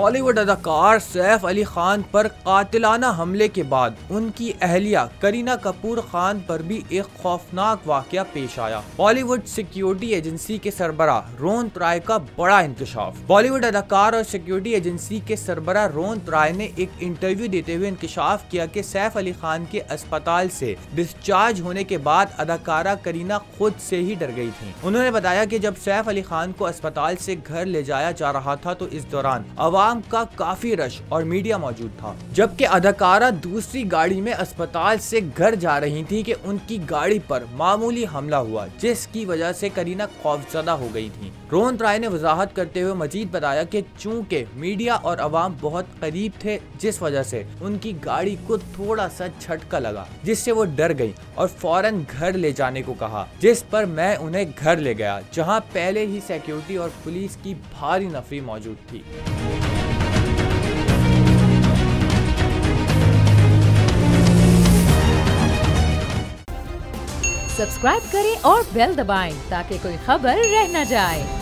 बॉलीवुड अदाकार सैफ अली खान पर कातिलाना हमले के बाद उनकी अहलिया करीना कपूर खान पर भी एक खौफनाक वाकया पेश आया। बॉलीवुड सिक्योरिटी एजेंसी के सरबराह रोहन राय का बड़ा इंकशाफ। बॉलीवुड अदाकार और सिक्योरिटी एजेंसी के सरबराह रोहन राय ने एक इंटरव्यू देते हुए इंकशाफ किया कि सैफ अली खान के अस्पताल से डिस्चार्ज होने के बाद अदाकारा करीना खुद से ही डर गई थी। उन्होंने बताया कि जब सैफ अली खान को अस्पताल से घर ले जाया जा रहा था तो इस दौरान आवाम का काफी रश और मीडिया मौजूद था, जबकि अदाकारा दूसरी गाड़ी में अस्पताल से घर जा रही थी कि उनकी गाड़ी पर मामूली हमला हुआ, जिसकी वजह से करीना खौफजदा हो गई थी। रोहन राय ने वजाहत करते हुए मजीद बताया कि चूंकि मीडिया और आवाम बहुत करीब थे, जिस वजह से उनकी गाड़ी को थोड़ा सा झटका लगा, जिससे वो डर गई और फौरन घर ले जाने को कहा, जिस पर मैं उन्हें घर ले गया, जहां पहले ही सिक्योरिटी और पुलिस की भारी नफरी मौजूद थी। सब्सक्राइब करें और बेल दबाएं ताकि कोई खबर रह न जाए।